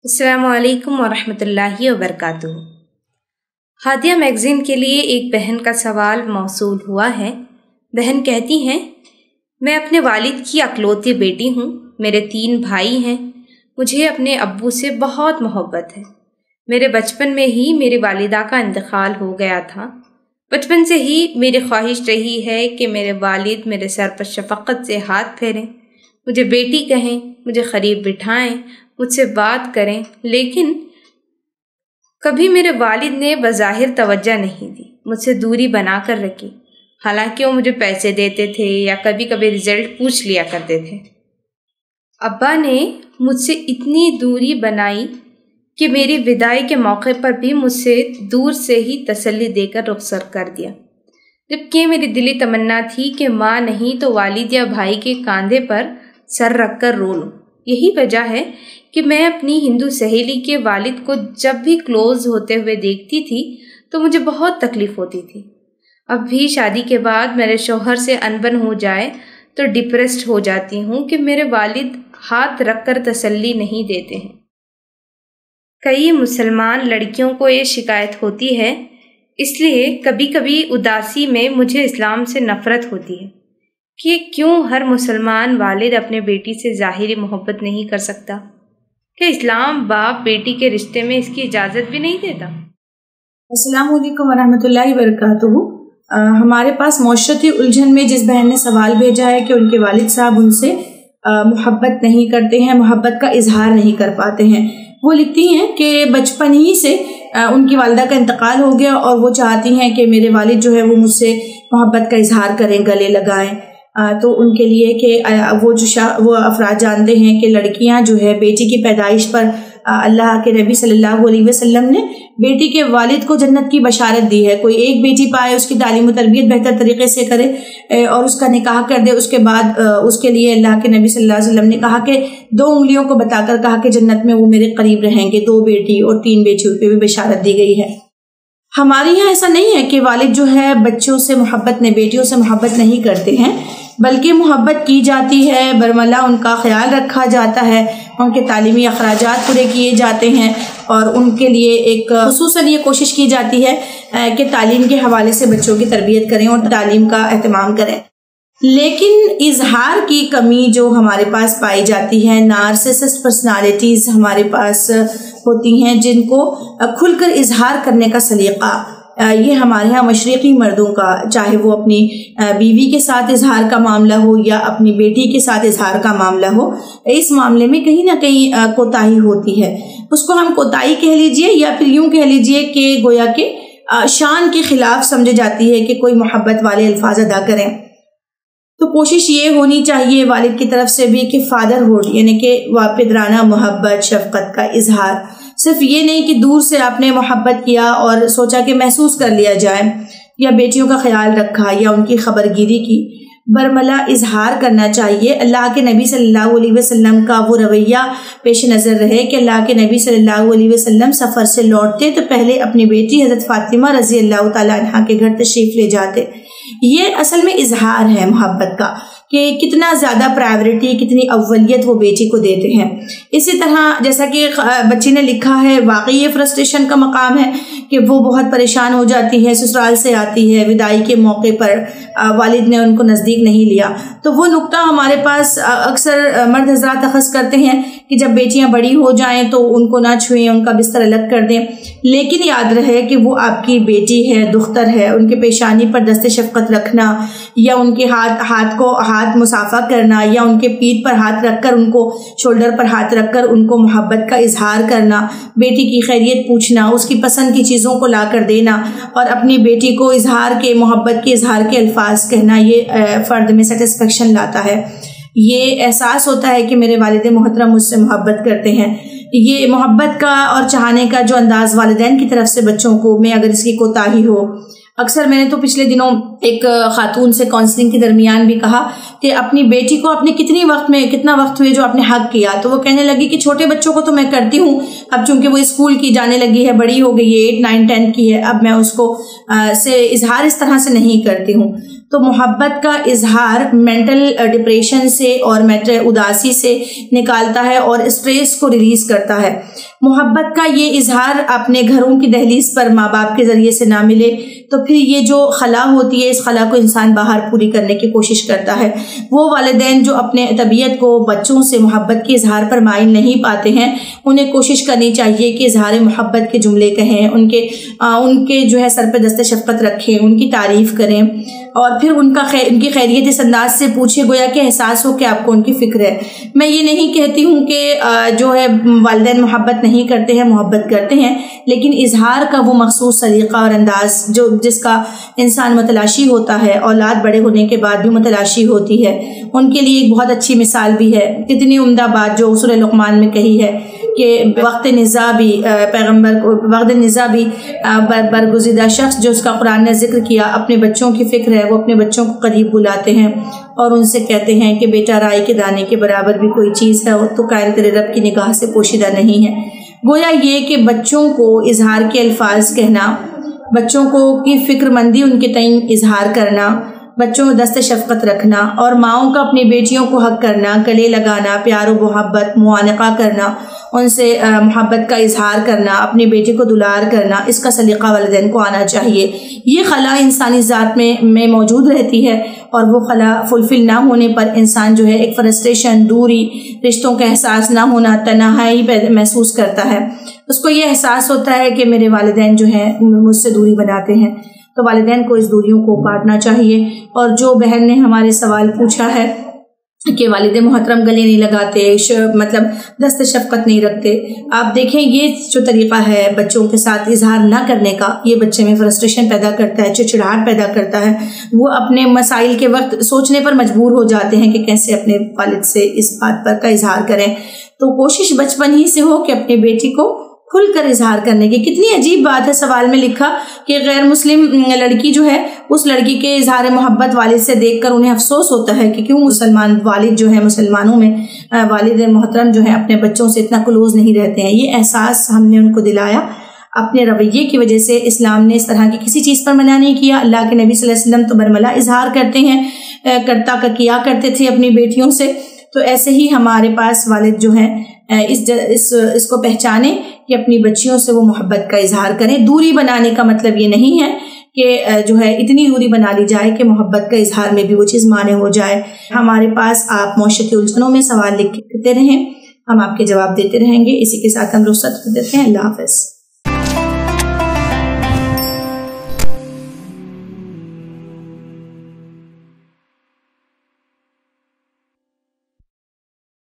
السلام علیکم ورحمۃ اللہ وبرکاتہ۔ ہادیہ میگزین کے لیے ایک بہن کا سوال موصول ہوا ہے۔ بہن کہتی ہیں، میں اپنے والد کی اکلوتی بیٹی ہوں، میرے 3 بھائی ہیں، مجھے اپنے ابو سے بہت محبت ہے۔ میرے بچپن میں ہی میری والدہ کا انتقال ہو گیا تھا۔ بچپن سے ہی میری خواہش رہی ہے کہ میرے والد میرے سر پر شفقت سے ہاتھ پھیریں، مجھے بیٹی کہیں، مجھے قریب بٹھائیں، مجھ سے بات کریں، لیکن کبھی میرے والد نے بظاہر توجہ نہیں دی، مجھ سے دوری بنا کر رکھی، حالانکہ وہ مجھے پیسے دیتے تھے یا کبھی کبھی رزلٹ پوچھ لیا کرتے تھے۔ ابا نے مجھ سے اتنی دوری بنائی کہ میری وداعی کے موقع پر بھی مجھ سے دور سے ہی تسلی دے کر رخصت کر دیا، جبکہ میری دلی تمنا تھی کہ ماں نہیں تو والد یا بھائی کے کاندھے پر سر رکھ کر رو لوں۔ یہی وجہ ہے کہ میں اپنی ہندو سہیلی کے والد کو جب بھی کلوز ہوتے ہوئے دیکھتی تھی تو مجھے بہت تکلیف ہوتی تھی۔ اب بھی شادی کے بعد میرے شوہر سے انبن ہو جائے تو ڈپریسڈ ہو جاتی ہوں کہ میرے والد ہاتھ رکھ کر تسلی نہیں دیتے ہیں۔ کئی مسلمان لڑکیوں کو یہ شکایت ہوتی ہے، اس لیے کبھی کبھی اداسی میں مجھے اسلام سے نفرت ہوتی ہے کہ کیوں ہر مسلمان والد اپنے بیٹی سے ظاہری محبت نہیں کر سکتا؟ کہ اسلام باپ بیٹی کے رشتے میں اس کی اجازت بھی نہیں دیتا؟ السلام علیکم ورحمۃ اللہ وبرکاتہ۔ ہمارے پاس معاشرتی الجھن میں جس بہن نے سوال بھیجا ہے کہ ان کے والد صاحب ان سے محبت نہیں کرتے ہیں، محبت کا اظہار نہیں کر پاتے ہیں، وہ لکھتی ہیں کہ بچپن ہی سے ان کی والدہ کا انتقال ہو گیا اور وہ چاہتی ہیں کہ میرے والد جو ہے وہ مجھ سے محبت کا اظہار کریں، گلے لگائیں۔ تو ان کے لیے کہ وہ افراد جانتے ہیں کہ لڑکیاں جو ہے بیٹی کی پیدائش پر اللہ کے نبی صلی اللہ علیہ وسلم نے بیٹی کے والد کو جنت کی بشارت دی ہے۔ کوئی ایک بیٹی پائے، اس کی تعلیم و تربیت بہتر طریقے سے کرے اور اس کا نکاح کر دے، اس کے بعد اس کے لیے اللہ کے نبی صلی اللہ علیہ وسلم نے کہا کہ 2 انگلیوں کو بتا کر کہا کہ جنت میں وہ میرے قریب رہیں گے، 2 بیٹی اور 3 بیٹیوں پہ بھی بشارت دی گئی ہے۔ ہمارے یہاں ایسا نہیں ہے کہ والد جو ہے بچوں سے محبت نہیں، بیٹیوں سے محبت نہیں کرتے ہیں، بلکہ محبت کی جاتی ہے، برملا ان کا خیال رکھا جاتا ہے، ان کے تعلیمی اخراجات پورے کیے جاتے ہیں اور ان کے لیے ایک خصوصاً یہ کوشش کی جاتی ہے کہ تعلیم کے حوالے سے بچوں کی تربیت کریں اور تعلیم کا اہتمام کریں۔ لیکن اظہار کی کمی جو ہمارے پاس پائی جاتی ہے، نارسسسٹ پرسنالٹیز ہمارے پاس ہوتی ہیں جن کو کھل کر اظہار کرنے کا سلیقہ، یہ ہمارے ہاں مشرقی مردوں کا، چاہے وہ اپنی بیوی کے ساتھ اظہار کا معاملہ ہو یا اپنی بیٹی کے ساتھ اظہار کا معاملہ ہو، اس معاملے میں کہیں نہ کہیں کوتاہی ہوتی ہے۔ اس کو ہم کوتاہی کہہ لیجئے یا پھر یوں کہہ لیجئے کہ گویا کہ شان کے خلاف سمجھی جاتی ہے کہ کوئی محبت والے الفاظ ادا کریں۔ تو کوشش یہ ہونی چاہیے والد کی طرف سے بھی کہ فادرہڈ یعنی کہ والدانہ محبت، شفقت کا اظہار، صرف یہ نہیں کہ دور سے آپ نے محبت کیا اور سوچا کہ محسوس کر لیا جائے، یا بیٹیوں کا خیال رکھا یا ان کی خبرگیری کی، برملا اظہار کرنا چاہیے۔ اللہ کے نبی صلی اللہ علیہ وسلم کا وہ رویہ پیش نظر رہے کہ اللہ کے نبی صلی اللہ علیہ وسلم سفر سے لوٹتے تو پہلے اپنی بیٹی حضرت فاطمہ رضی اللہ تعالیٰ عنہ کے گھر تشریف لے جاتے۔ یہ اصل میں اظہار ہے محبت کا کہ کتنا زیادہ پرائیورٹی، کتنی اولیت وہ بیٹی کو دیتے ہیں۔ اسی طرح جیسا کہ بچی نے لکھا ہے، واقعی یہ فرسٹریشن کا مقام ہے کہ وہ بہت پریشان ہو جاتی ہے، سسرال سے آتی ہے، وداعی کے موقع پر والد نے ان کو نزدیک نہیں لیا۔ تو وہ نقطہ ہمارے پاس اکثر مرد حضرات اخذ کرتے ہیں کہ جب بیٹیاں بڑی ہو جائیں تو ان کو نہ چھوئیں، ان کا بستر الگ کر دیں، لیکن یاد رہے کہ وہ آپ کی بیٹی ہے، دختر ہے، ان کے پیشانی پر دست شفقت رکھنا یا ان کے ہاتھ مصافحہ کرنا یا ان کے پیٹھ پر ہاتھ رکھ کر، ان کو شولڈر پر ہاتھ رکھ کر ان کو محبت کا اظہار کرنا، بیٹی کی خیریت پوچھنا، اس کی پسند کی چیزوں کو لا کر دینا اور اپنی بیٹی کو اظہار کے، محبت کے اظہار کے الفاظ کہنا، یہ فرد میں سیٹسفیکشن لاتا ہے۔ یہ احساس ہوتا ہے کہ میرے والد محترم مجھ سے محبت کرتے ہیں۔ یہ محبت کا اور چاہنے کا جو انداز والدین کی طرف سے بچوں کو میں اگر اس کی کوتاہی ہو، اکثر میں نے تو پچھلے دنوں ایک خاتون سے کاؤنسلنگ کے درمیان بھی کہا کہ اپنی بیٹی کو آپ نے کتنا وقت ہوئے جو آپ نے حق کیا، تو وہ کہنے لگی کہ چھوٹے بچوں کو تو میں کرتی ہوں، اب چونکہ وہ اسکول کی جانے لگی ہے، بڑی ہو گئی ہے، 8، 9، 10 کی ہے، اب میں اس کو سے اظہار اس طرح سے نہیں کرتی ہوں۔ تو محبت کا اظہار مینٹل ڈپریشن سے اور اداسی سے نکالتا ہے اور اسٹریس کو ریلیز کرتا ہے۔ محبت کا یہ اظہار اپنے گھروں کی دہلیز پر ماں باپ کے ذریعے سے نہ ملے تو پھر یہ جو خلا ہوتی ہے اس خلا کو انسان باہر پوری کرنے کی کوشش کرتا ہے۔ وہ والدین جو اپنے طبیعت کو بچوں سے محبت کے اظہار پر مائل نہیں پاتے ہیں انہیں کوشش کرنی چاہیے کہ اظہار محبت کے جملے کہیں، ان کے جو ہے سر پہ دست شفقت رکھیں، ان کی تعریف کریں اور پھر ان کی خیریت اس انداز سے پوچھیں گویا کہ احساس ہو کہ آپ کو ان کی فکر ہے۔ میں یہ نہیں کہتی ہوں کہ جو ہے والدین محبت نہیں کرتے ہیں، محبت کرتے ہیں، لیکن اظہار کا وہ مخصوص طریقہ اور انداز جس کا انسان متلاشی ہوتا ہے، اولاد بڑے ہونے کے بعد بھی متلاشی ہوتی ہے، ان کے لیے ایک بہت اچھی مثال بھی ہے۔ کتنی عمدہ بات جو سورہ لقمان میں کہی ہے کہ وقت نزاع بھی برگزیدہ شخص جو اس کا قرآن نے ذکر کیا اپنے بچوں کی فکر ہے، وہ اپنے بچوں کو قریب بلاتے ہیں اور ان سے کہتے ہیں کہ بیٹا رائی کے دانے کے برابر بھی کوئی چیز ہے تو قائل تیرے رب کی نگاہ سے پوشیدہ نہیں ہے۔ گویا یہ کہ بچوں کو اظہار کے الفاظ کہنا، بچوں کو کی فکر مندی ان کے تئیں اظہار کرنا، بچوں کو دست شفقت رکھنا اور ماؤں کا اپنی بیٹیوں کو حق کرنا، گلے لگانا، پیار و محبت معانقہ کرنا، ان سے محبت کا اظہار کرنا، اپنی بیٹی کو دلار کرنا، اس کا سلیقہ والدین کو آنا چاہیے۔ یہ خلا انسانی ذات میں موجود رہتی ہے اور وہ خلا فلفل نہ ہونے پر انسان جو ہے ایک فرسٹریشن، دوری، رشتوں کا احساس نہ ہونا، تنہائی محسوس کرتا ہے۔ اس کو یہ احساس ہوتا ہے کہ میرے والدین جو ہیں مجھ سے دوری بناتے ہیں، تو والدین کو اس دوریوں کو کاٹنا چاہیے۔ اور جو بہن نے ہمارے سوال پوچھا ہے کہ والد محترم گلے نہیں لگاتے، مطلب دست شفقت نہیں رکھتے، آپ دیکھیں یہ جو طریقہ ہے بچوں کے ساتھ اظہار نہ کرنے کا، یہ بچے میں فرسٹریشن پیدا کرتا ہے، چڑچڑاہٹ پیدا کرتا ہے، وہ اپنے مسائل کے وقت سوچنے پر مجبور ہو جاتے ہیں کہ کیسے اپنے والد سے اس بات پر کا اظہار کریں۔ تو کوشش بچپن ہی سے ہو کہ اپنی بیٹی کو کھل کر اظہار کرنے کی۔ کتنی عجیب بات ہے سوال میں لکھا کہ غیر مسلم لڑکی جو ہے اس لڑکی کے اظہار محبت والد سے دیکھ کر انہیں افسوس ہوتا ہے کہ کیوں مسلمان والد جو ہے مسلمانوں میں والد محترم جو ہے اپنے بچوں سے اتنا کلوز نہیں رہتے ہیں۔ یہ احساس ہم نے ان کو دلایا اپنے رویے کی وجہ سے۔ اسلام نے اس طرح کی کسی چیز پر منع نہیں کیا۔ اللہ کے نبی صلی اللہ علیہ وسلم تو برملا اظہار کرتے ہیں، کیا کرتے تھے اپنی بیٹیوں سے۔ تو ایسے ہی ہمارے پاس والد جو ہیں اس کو پہچانیں کہ اپنی بچیوں سے وہ محبت کا اظہار کریں۔ دوری بنانے کا مطلب یہ نہیں ہے کہ جو ہے اتنی دوری بنا لی جائے کہ محبت کا اظہار میں بھی وہ چیز مانے ہو جائے۔ ہمارے پاس آپ معاشرتی الجھنوں میں سوال لکھتے رہیں، ہم آپ کے جواب دیتے رہیں گے۔ اسی کے ساتھ ہم رخصت دیتے ہیں۔ اللہ حافظ۔